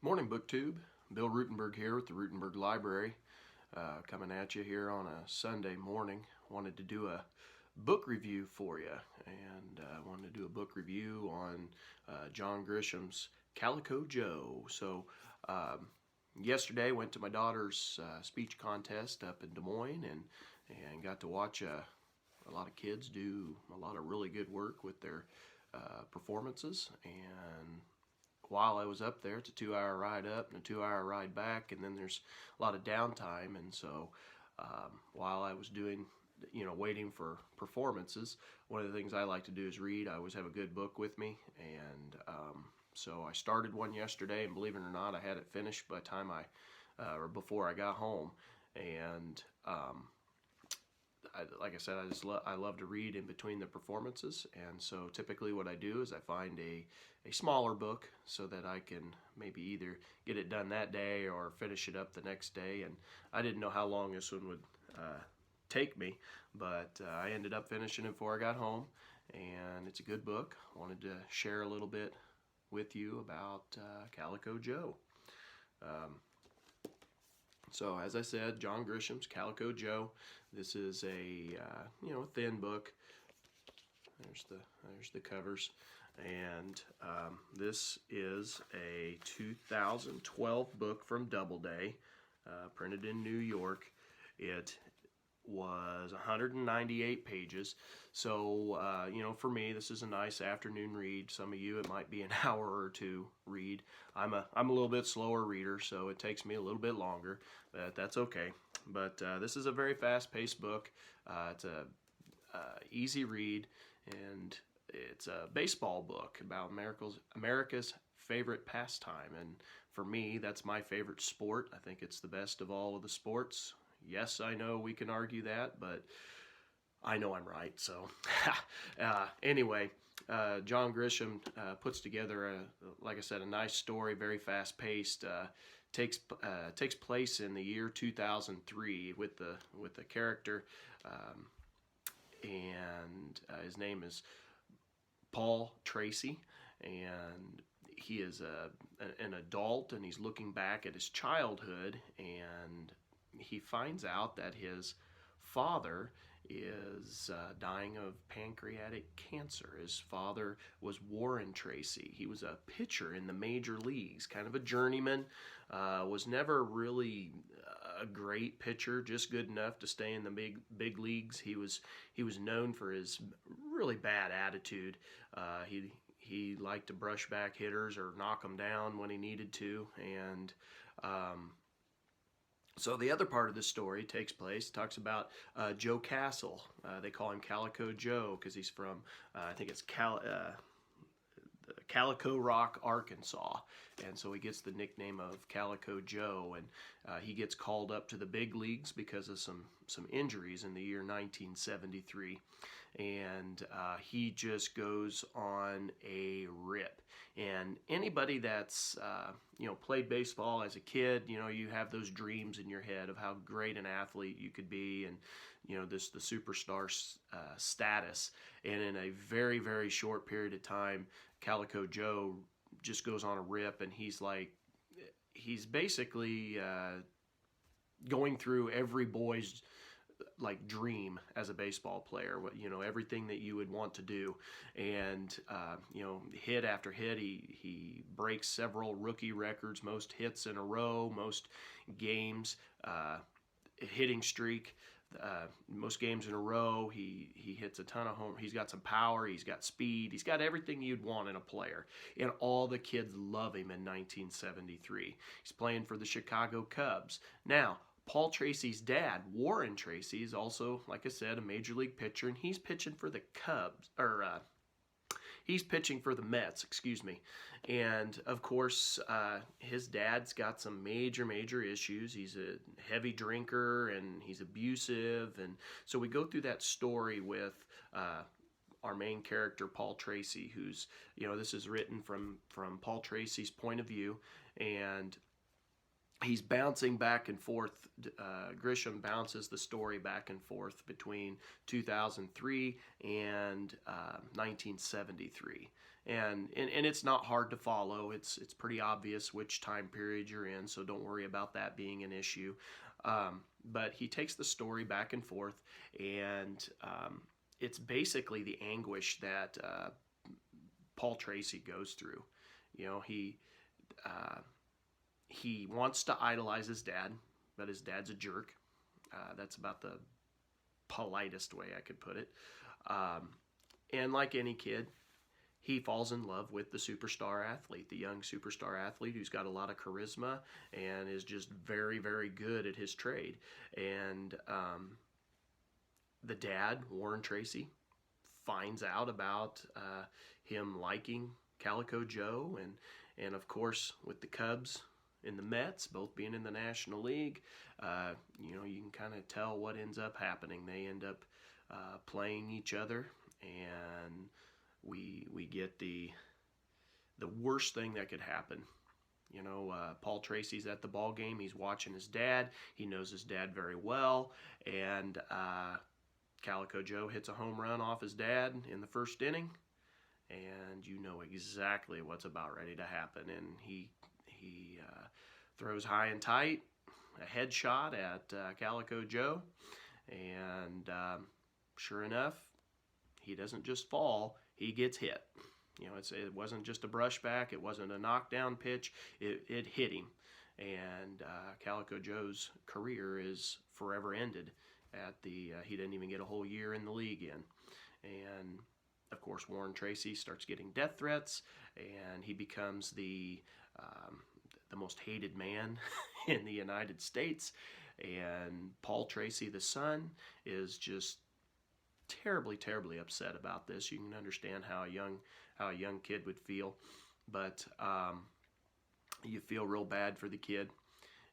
Morning, BookTube. Bill Ruttenberg here with the Ruttenberg Library, coming at you here on a Sunday morning. Wanted to do a book review for you, and wanted to do a book review on John Grisham's Calico Joe. So yesterday went to my daughter's speech contest up in Des Moines, and got to watch a lot of kids do a lot of really good work with their performances. And while I was up there, it's a 2-hour ride up and a 2-hour ride back, and then there's a lot of downtime. And so while I was doing, waiting for performances, one of the things I like to do is read. I always have a good book with me, and so I started one yesterday, and believe it or not, I had it finished by the time or before I got home. And like I said, I love to read in between the performances, and so typically what I do is I find a smaller book so that I can maybe either get it done that day or finish it up the next day. And I didn't know how long this one would take me, but I ended up finishing it before I got home, and it's a good book. I wanted to share a little bit with you about Calico Joe. So as I said, John Grisham's Calico Joe. This is a thin book. There's the covers, and this is a 2012 book from Doubleday, printed in New York. It was 198 pages. So for me, this is a nice afternoon read. Some of you, it might be an hour or two read. I'm a little bit slower reader, so it takes me a little bit longer, but that's okay. But this is a very fast-paced book. It's a easy read, and it's a baseball book about America's favorite pastime. And for me, that's my favorite sport. I think it's the best of all of the sports. Yes, I know we can argue that, but I know I'm right. So anyway, John Grisham puts together, like I said, a nice story, very fast-paced. Takes place in the year 2003 with the character, and his name is Paul Tracy, and he is an adult, and he's looking back at his childhood, and he finds out that his father is dying of pancreatic cancer. His father was Warren Tracy. He was a pitcher in the major leagues, kind of a journeyman, was never really a great pitcher, just good enough to stay in the big leagues. He was known for his really bad attitude. He liked to brush back hitters or knock them down when he needed to, and so the other part of the story talks about Joe Castle. They call him Calico Joe because he's from, I think it's Calico Rock, Arkansas, and so he gets the nickname of Calico Joe. And he gets called up to the big leagues because of some injuries in the year 1973, and he just goes on a rip. And anybody that's played baseball as a kid, you have those dreams in your head of how great an athlete you could be, and the superstar status. And in a very, very short period of time, Calico Joe just goes on a rip, and he's basically going through every boy's dream as a baseball player, everything that you would want to do. And hit after hit, he breaks several rookie records, most hits in a row, most games, hitting streak, most games in a row. He hits a ton of home. He's got some power, he's got speed, he's got everything you'd want in a player, and all the kids love him in 1973. He's playing for the Chicago Cubs. Now, Paul Tracy's dad, Warren Tracy, is also, like I said, a major league pitcher, and he's pitching for the he's pitching for the Mets, excuse me. And of course, his dad's got some major issues. He's a heavy drinker, and he's abusive, and so we go through that story with our main character, Paul Tracy, who's, this is written from Paul Tracy's point of view. And he's bouncing back and forth. Grisham bounces the story back and forth between 2003 and 1973. And it's not hard to follow. It's pretty obvious which time period you're in, so don't worry about that being an issue. But he takes the story back and forth, and it's basically the anguish that Paul Tracy goes through. You know, he wants to idolize his dad, but his dad's a jerk. That's about the politest way I could put it. And like any kid, he falls in love with the superstar athlete, the young superstar athlete who's got a lot of charisma and is just very, very good at his trade. And the dad, Warren Tracy, finds out about him liking Calico Joe, and of course with the Cubs and the Mets both being in the National League, you know, you can kind of tell what ends up happening. They end up playing each other, and we get the worst thing that could happen. You know, Paul Tracy's at the ball game. He's watching his dad. He knows his dad very well, and Calico Joe hits a home run off his dad in the first inning, and you know exactly what's about ready to happen. And he throws high and tight, a headshot at Calico Joe, and sure enough, he doesn't just fall, he gets hit. You know, it wasn't just a brushback, it wasn't a knockdown pitch, it hit him. And Calico Joe's career is forever ended at he didn't even get a whole year in the league in. And of course, Warren Tracy starts getting death threats, and he becomes the most hated man in the United States. And Paul Tracy, the son, is just terribly, terribly upset about this. You can understand how a young kid would feel, but you feel real bad for the kid.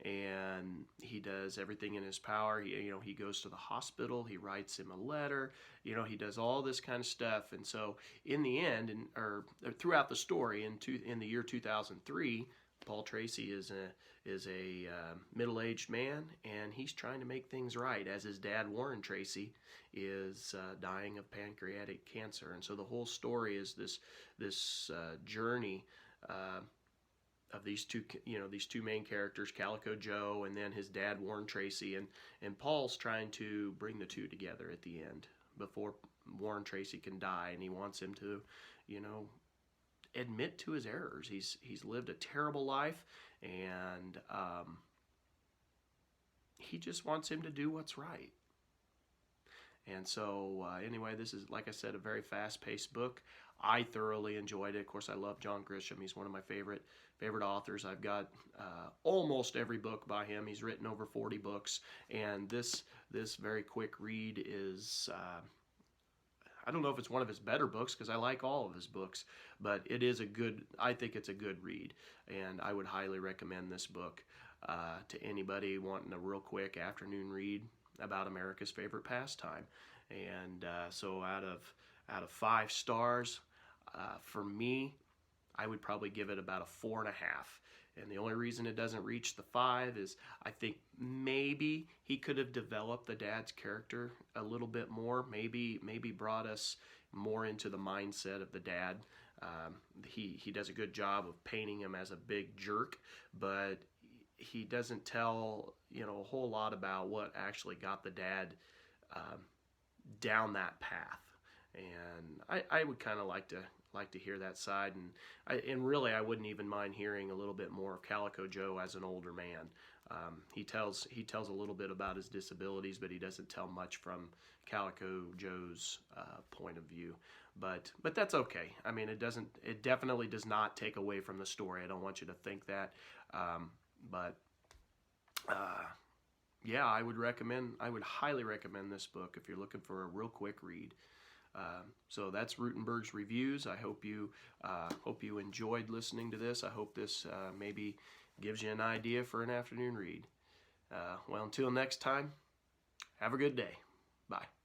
And he does everything in his power. He goes to the hospital. He writes him a letter. He does all this kind of stuff. And so, in the end, or throughout the story, in the year 2003, Paul Tracy is a middle-aged man, and he's trying to make things right, as his dad, Warren Tracy, is dying of pancreatic cancer. And so the whole story is this journey of these two main characters, Calico Joe and then his dad, Warren Tracy, and Paul's trying to bring the two together at the end before Warren Tracy can die, and he wants him to, admit to his errors. He's lived a terrible life, and he just wants him to do what's right. And so anyway, this is, like I said, a very fast-paced book. I thoroughly enjoyed it. Of course, I love John Grisham. He's one of my favorite authors. I've got almost every book by him. He's written over 40 books, and this very quick read is, I don't know if it's one of his better books, because I like all of his books, but I think it's a good read, and I would highly recommend this book to anybody wanting a real quick afternoon read about America's favorite pastime. And so out of 5 stars, for me, I would probably give it about a 4.5. And the only reason it doesn't reach the 5 is I think maybe he could have developed the dad's character a little bit more. Maybe brought us more into the mindset of the dad. He does a good job of painting him as a big jerk, but he doesn't tell a whole lot about what actually got the dad down that path. And I would kind of like to hear that side, and really I wouldn't even mind hearing a little bit more of Calico Joe as an older man. He tells a little bit about his disabilities, but he doesn't tell much from Calico Joe's point of view. But that's okay. I mean, it definitely does not take away from the story. I don't want you to think that. Yeah, I would highly recommend this book if you're looking for a real quick read. So that's Ruttenberg's reviews. I hope you enjoyed listening to this. I hope this maybe gives you an idea for an afternoon read. Well, until next time, have a good day. Bye.